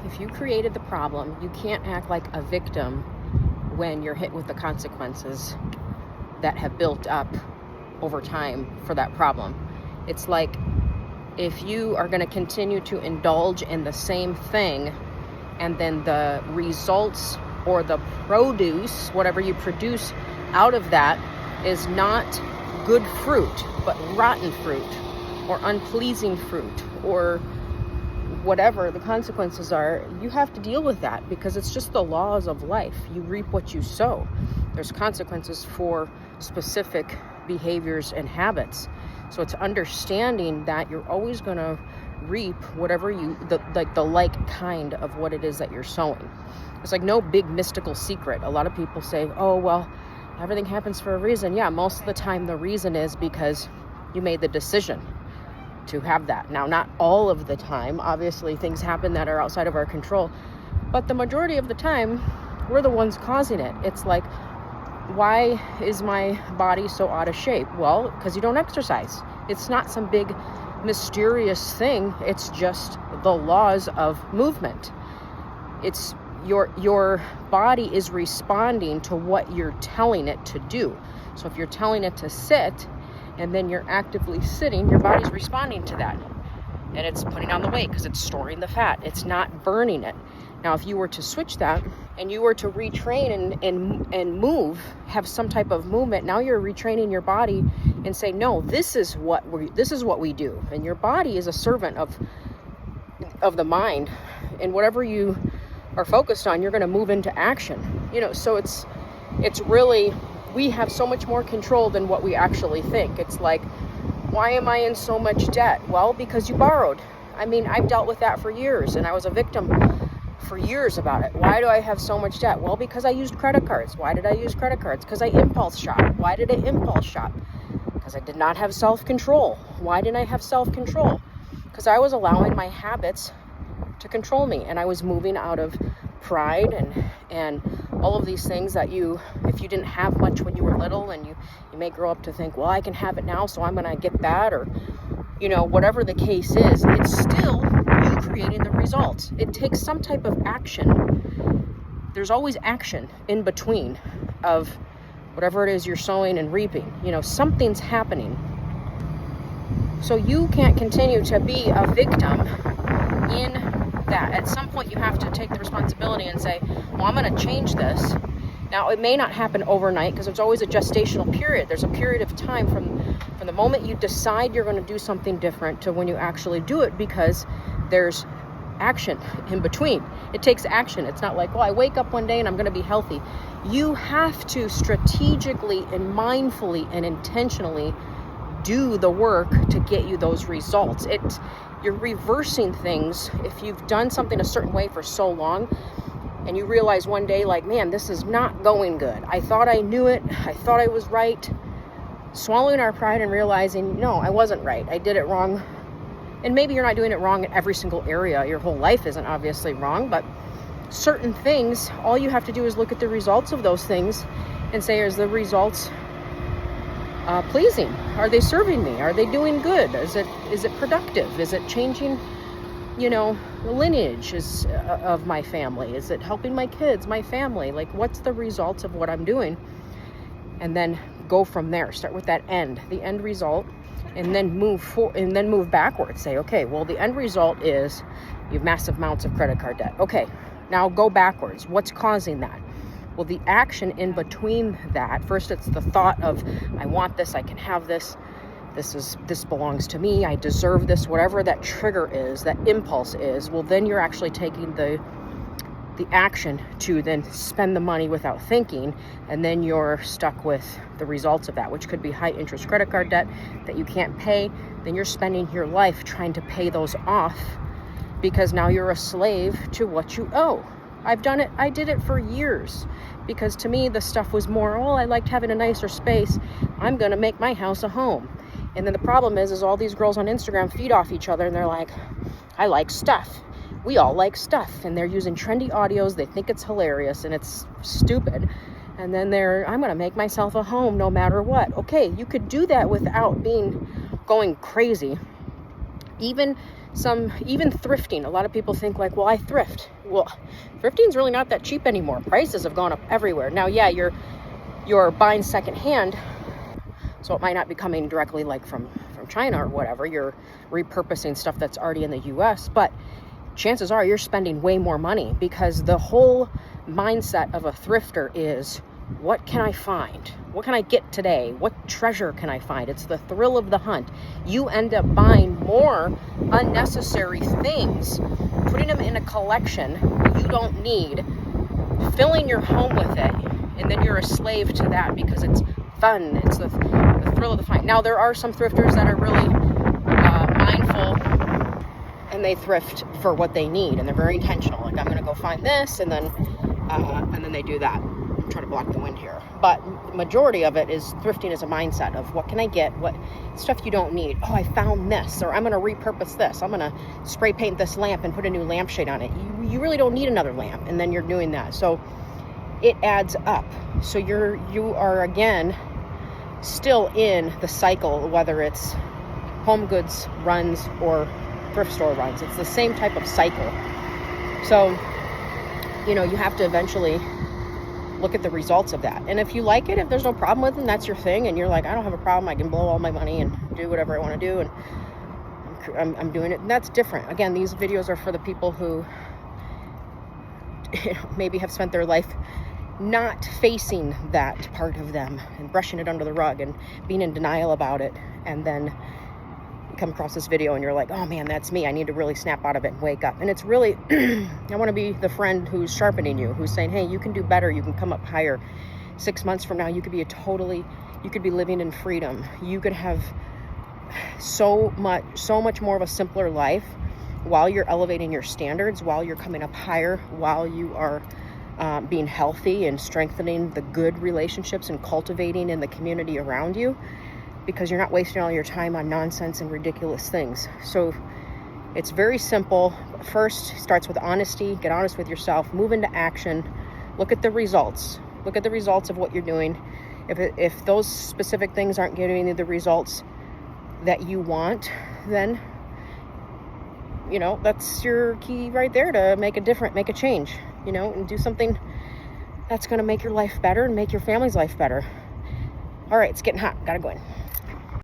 if you created the problem, you can't act like a victim when you're hit with the consequences that have built up over time for that problem. It's like if you are going to continue to indulge in the same thing, and then the results or the produce, whatever you produce out of that, is not good fruit, but rotten fruit or unpleasing fruit or whatever the consequences are, you have to deal with that, because it's just the laws of life. You reap what you sow. There's consequences for specific behaviors and habits. So it's understanding that you're always going to reap whatever the like kind of what it is that you're sowing. It's like no big mystical secret. A lot of people say, oh, well, everything happens for a reason. Yeah, most of the time the reason is because you made the decision to have that. Now, not all of the time. Obviously, things happen that are outside of our control. But the majority of the time, we're the ones causing it. It's like, why is my body so out of shape? Well, because you don't exercise. It's not some big mysterious thing. It's just the laws of movement. It's your body is responding to what you're telling it to do. So if you're telling it to sit and then you're actively sitting, your body's responding to that. And it's putting on the weight because it's storing the fat. It's not burning it. Now, if you were to switch that and you were to retrain and move, have some type of movement, now you're retraining your body and say, no, this is what we do. And your body is a servant of the mind. And whatever you are focused on, you're going to move into action. So it's really, we have so much more control than what we actually think. It's like, why am I in so much debt? Well, because you borrowed. I mean, I've dealt with that for years, and I was a victim for years about it. Why do I have so much debt? Well, because I used credit cards. Why did I use credit cards? Because I impulse shop. Why did I impulse shop? Because I did not have self-control. Why didn't I have self-control? Because I was allowing my habits to control me, and I was moving out of pride and all of these things that if you didn't have much when you were little, and you may grow up to think, well, I can have it now, so I'm going to get that, or whatever the case is, it's still you creating the results. It takes some type of action. There's always action in between of whatever it is you're sowing and reaping. Something's happening. So you can't continue to be a victim in that. At some point you have to take the responsibility and say, well, I'm going to change this. Now, it may not happen overnight, because there's always a gestational period. There's a period of time from the moment you decide you're going to do something different to when you actually do it, because there's action in between. It takes action. It's not like, well, I wake up one day and I'm going to be healthy. You have to strategically and mindfully and intentionally do the work to get you those results. You're reversing things. If you've done something a certain way for so long and you realize one day, like, man, this is not going good. I thought I knew it. I thought I was right. Swallowing our pride and realizing, no, I wasn't right. I did it wrong. And maybe you're not doing it wrong in every single area. Your whole life isn't obviously wrong, but certain things, all you have to do is look at the results of those things and say, is the results pleasing? Are they serving me? Are they doing good? Is it productive? Is it changing, the lineage of my family? Is it helping my kids, my family? Like, what's the results of what I'm doing? And then go from there. Start with the end result, and then move backwards. Say, okay, well, the end result is you have massive amounts of credit card debt. Okay, now go backwards. What's causing that? Well, the action in between that, first it's the thought of, I want this, I can have this, this belongs to me, I deserve this, whatever that trigger is, that impulse is. Well, then you're actually taking the action to then spend the money without thinking, and then you're stuck with the results of that, which could be high interest credit card debt that you can't pay. Then you're spending your life trying to pay those off, because now you're a slave to what you owe. I've done it. I did it for years, because to me the stuff was more, I liked having a nicer space. I'm going to make my house a home. And then the problem is all these girls on Instagram feed off each other, and they're like, I like stuff. We all like stuff. And they're using trendy audios. They think it's hilarious, and it's stupid. And then I'm going to make myself a home no matter what. Okay, you could do that without going crazy. Even even thrifting. A lot of people think like, well, I thrift. Well, thrifting's really not that cheap anymore. Prices have gone up everywhere. Now, yeah, you're buying secondhand, so it might not be coming directly like from China or whatever. You're repurposing stuff that's already in the US, but chances are you're spending way more money, because the whole mindset of a thrifter is, what can I find? What can I get today? What treasure can I find? It's the thrill of the hunt. You end up buying more unnecessary things, putting them in a collection you don't need, filling your home with it, and then you're a slave to that because it's fun. It's the thrill of the find. Now, there are some thrifters that are really mindful, and they thrift for what they need, and they're very intentional. Like, I'm going to go find this, and then they do that. I'm trying to block the wind here. But majority of it is thrifting as a mindset of, what can I get? What stuff you don't need? Oh, I found this, or I'm going to repurpose this. I'm going to spray paint this lamp and put a new lampshade on it. You really don't need another lamp, and then you're doing that. So it adds up. So you are again still in the cycle, whether it's home goods runs or thrift store runs. It's the same type of cycle. So, you have to eventually look at the results of that. And if you like it, if there's no problem with it, and that's your thing, and you're like, I don't have a problem, I can blow all my money and do whatever I want to do, and I'm doing it, and that's different. Again, these videos are for the people who maybe have spent their life not facing that part of them and brushing it under the rug and being in denial about it, and then you come across this video and you're like, oh man, that's me. I need to really snap out of it and wake up. And it's really, I want to be the friend who's sharpening you, who's saying, hey, you can do better. You can come up higher. 6 months from now, you could be you could be living in freedom. You could have so much more of a simpler life while you're elevating your standards, while you're coming up higher, while you are being healthy and strengthening the good relationships and cultivating in the community around you, because you're not wasting all your time on nonsense and ridiculous things. So it's very simple. First, starts with honesty. Get honest with yourself. Move into action. Look at the results. Look at the results of what you're doing. If those specific things aren't giving you the results that you want, then that's your key right there to make a change, and do something that's going to make your life better and make your family's life better. All right, it's getting hot. Gotta go in.